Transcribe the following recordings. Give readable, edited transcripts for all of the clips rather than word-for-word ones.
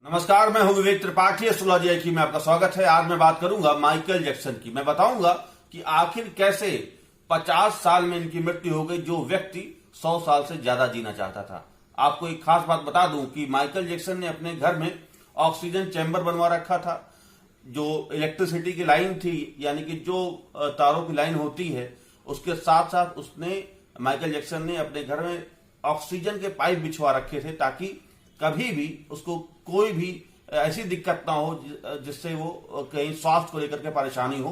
नमस्कार, मैं हूं विवेक त्रिपाठी। एस्ट्रोलॉजी की में आपका स्वागत है। आज मैं बात करूंगा माइकल जैक्सन की। मैं बताऊंगा कि आखिर कैसे 50 साल में इनकी मृत्यु हो गई, जो व्यक्ति 100 साल से ज्यादा जीना चाहता था। आपको एक खास बात बता दूं कि माइकल जैक्सन ने अपने घर में ऑक्सीजन चैम्बर बनवा रखा था। जो इलेक्ट्रिसिटी की लाइन थी, यानी कि जो तारों की लाइन होती है, उसके साथ साथ उसने माइकल जैक्सन ने अपने घर में ऑक्सीजन के पाइप बिछवा रखे थे, ताकि कभी भी उसको कोई भी ऐसी दिक्कत ना हो जिससे वो कहीं स्वास्थ्य को लेकर के परेशानी हो।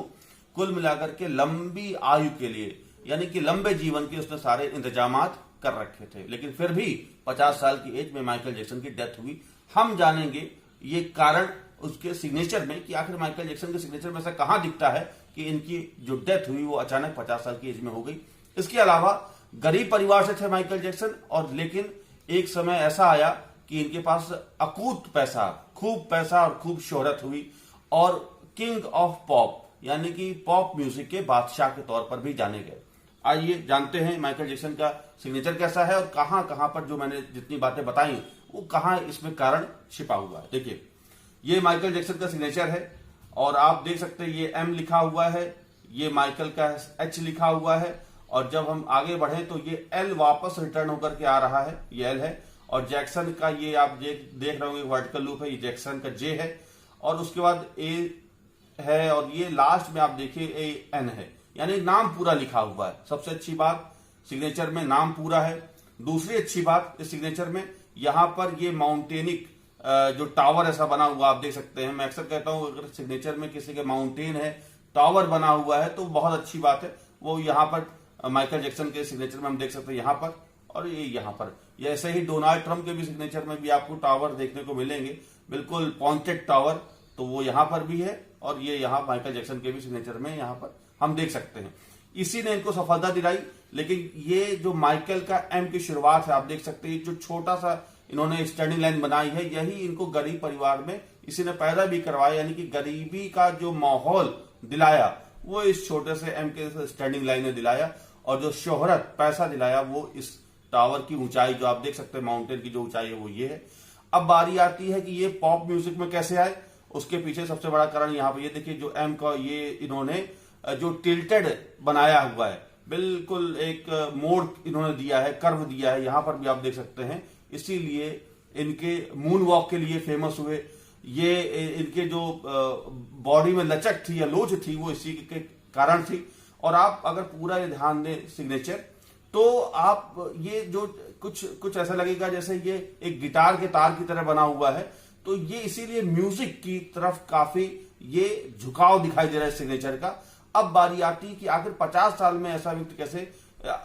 कुल मिलाकर के लंबी आयु के लिए, यानी कि लंबे जीवन के उसने सारे इंतजामात कर रखे थे। लेकिन फिर भी 50 साल की एज में माइकल जैक्सन की डेथ हुई। हम जानेंगे ये कारण उसके सिग्नेचर में, कि आखिर माइकल जैक्सन के सिग्नेचर में ऐसा कहां दिखता है कि इनकी जो डेथ हुई वो अचानक 50 साल की एज में हो गई। इसके अलावा गरीब परिवार से थे माइकल जैक्सन, और लेकिन एक समय ऐसा आया कि इनके पास अकूत पैसा, खूब पैसा और खूब शोहरत हुई, और किंग ऑफ पॉप यानी कि पॉप म्यूजिक के बादशाह के तौर पर भी जाने गए। आइए जानते हैं माइकल जैक्सन का सिग्नेचर कैसा है और कहां कहां पर जो मैंने जितनी बातें बताई वो कहां इसमें कारण छिपा हुआ है। देखिए, ये माइकल जैक्सन का सिग्नेचर है और आप देख सकते हैं ये एम लिखा हुआ है, ये माइकल का एच लिखा हुआ है, और जब हम आगे बढ़े तो ये एल वापस रिटर्न होकर के आ रहा है, ये एल है। और जैक्सन का ये आप देख रहे होंगे वर्टिकल लूप है, ये जैक्सन का जे है, और उसके बाद ए है, और ये लास्ट में आप देखिए ए एन है, यानी नाम पूरा लिखा हुआ है। सबसे अच्छी बात, सिग्नेचर में नाम पूरा है। दूसरी अच्छी बात इस सिग्नेचर में, यहां पर ये माउंटेनिक जो टावर ऐसा बना हुआ आप देख सकते हैं। मैं अक्सर कहता हूं अगर सिग्नेचर में किसी के माउंटेन है, टावर बना हुआ है, तो बहुत अच्छी बात है। वो यहां पर माइकल जैक्सन के सिग्नेचर में हम देख सकते हैं, यहां पर और ये यहां पर। ये ऐसे ही डोनाल्ड ट्रंप के भी सिग्नेचर में भी आपको टावर देखने को मिलेंगे, बिल्कुल पॉइंटेड टावर, तो वो यहां पर भी है, और ये यहां माइकल जैक्सन के भी सिग्नेचर में यहां पर हम देख सकते हैं। इसी ने इनको सफलता दिलाई। लेकिन ये जो माइकल का एम की शुरुआत है, आप देख सकते हैं जो छोटा सा इन्होंने स्टैंडिंग लाइन बनाई है, यही इनको गरीब परिवार में इसी ने पैदा भी करवाया, यानी कि गरीबी का जो माहौल दिलाया वो इस छोटे से एम के स्टैंडिंग लाइन ने दिलाया, और जो शोहरत पैसा दिलाया वो इस टावर की ऊंचाई जो आप देख सकते हैं, माउंटेन की जो ऊंचाई है वो ये है। अब बारी आती है कि ये पॉप म्यूजिक में कैसे आए। उसके पीछे सबसे बड़ा कारण यहाँ पे ये देखिए, जो एम का ये इन्होंने जो टिल्टेड बनाया हुआ है, बिल्कुल एक मोड़ इन्होंने दिया है, कर्व दिया है, यहां पर भी आप देख सकते हैं। इसीलिए इनके मून वॉक के लिए फेमस हुए। ये इनके जो बॉडी में लचक थी या लोच थी वो इसी के कारण थी। और आप अगर पूरा ये ध्यान दें सिग्नेचर, तो आप ये जो कुछ ऐसा लगेगा जैसे ये एक गिटार के तार की तरह बना हुआ है। तो ये इसीलिए म्यूजिक की तरफ काफी ये झुकाव दिखाई दे रहा है सिग्नेचर का। अब बारी आती है कि आखिर 50 साल में ऐसा व्यक्ति कैसे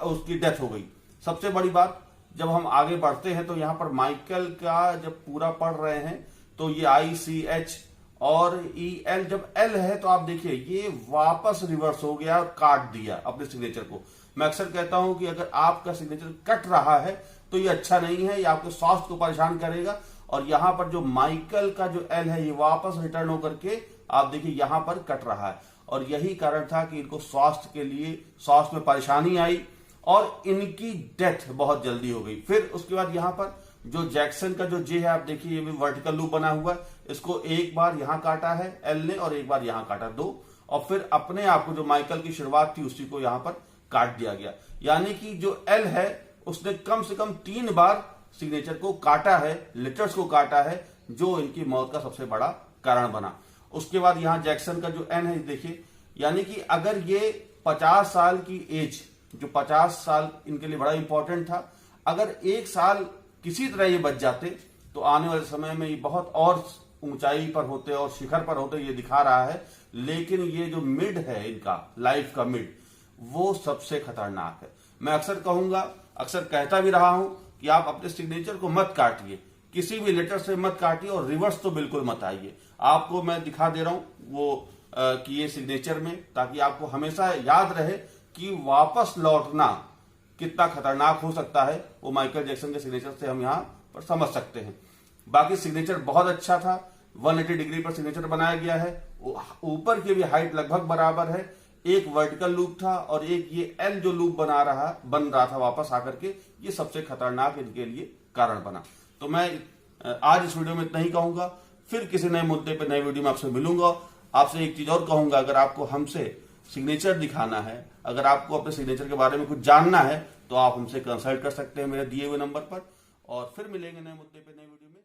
उसकी डेथ हो गई। सबसे बड़ी बात, जब हम आगे बढ़ते हैं तो यहां पर माइकल का जब पूरा पढ़ रहे हैं तो ये ICH और EL, जब L है तो आप देखिए ये वापस रिवर्स हो गया और काट दिया अपने सिग्नेचर को। मैं अक्सर कहता हूं कि अगर आपका सिग्नेचर कट रहा है तो ये अच्छा नहीं है, ये आपके स्वास्थ्य को परेशान करेगा। और यहां पर जो माइकल का जो L है ये वापस रिटर्न होकर के आप देखिए यहां पर कट रहा है, और यही कारण था कि इनको स्वास्थ्य में परेशानी आई और इनकी डेथ बहुत जल्दी हो गई। फिर उसके बाद यहां पर जो जैक्सन का जो जे है आप देखिए, ये भी वर्टिकल लूप बना हुआ है। इसको एक बार यहां काटा है एल ने और एक बार यहां काटा, दो, और फिर अपने आप को जो माइकल की शुरुआत थी उसी को यहां पर काट दिया गया। यानी कि जो एल है उसने कम से कम 3 बार सिग्नेचर को काटा है, लेटर्स को काटा है, जो इनकी मौत का सबसे बड़ा कारण बना। उसके बाद यहां जैक्सन का जो एन है देखिए, यानी कि अगर ये 50 साल की एज, जो 50 साल इनके लिए बड़ा इंपॉर्टेंट था, अगर 1 साल किसी तरह ये बच जाते तो आने वाले समय में ये बहुत और ऊंचाई पर होते और शिखर पर होते, ये दिखा रहा है। लेकिन ये जो मिड है इनका, लाइफ का मिड, वो सबसे खतरनाक है। मैं अक्सर कहूंगा, अक्सर कहता भी रहा हूं कि आप अपने सिग्नेचर को मत काटिए, किसी भी लेटर से मत काटिए, और रिवर्स तो बिल्कुल मत आइए। आपको मैं दिखा दे रहा हूं वो कि ये सिग्नेचर में, ताकि आपको हमेशा याद रहे कि वापस लौटना कितना खतरनाक हो सकता है। वो माइकल जैक्सन के सिग्नेचर से हम यहां पर समझ सकते हैं। बाकी सिग्नेचर बहुत अच्छा था, 180 डिग्री पर सिग्नेचर बनाया गया है। ऊपर की भी हाइट लगभग बराबर है। एक वर्टिकल लूप था और एक ये एल जो लूप बन रहा था वापस आकर के, ये सबसे खतरनाक इनके लिए कारण बना। तो मैं आज इस वीडियो में इतना ही कहूंगा, फिर किसी नए मुद्दे पर नए वीडियो में आपसे मिलूंगा। आपसे एक चीज और कहूंगा, अगर आपको हमसे सिग्नेचर दिखाना है, अगर आपको अपने सिग्नेचर के बारे में कुछ जानना है, तो आप हमसे कंसल्ट कर सकते हैं मेरे दिए हुए नंबर पर। और फिर मिलेंगे नए मुद्दे पे नए वीडियो में।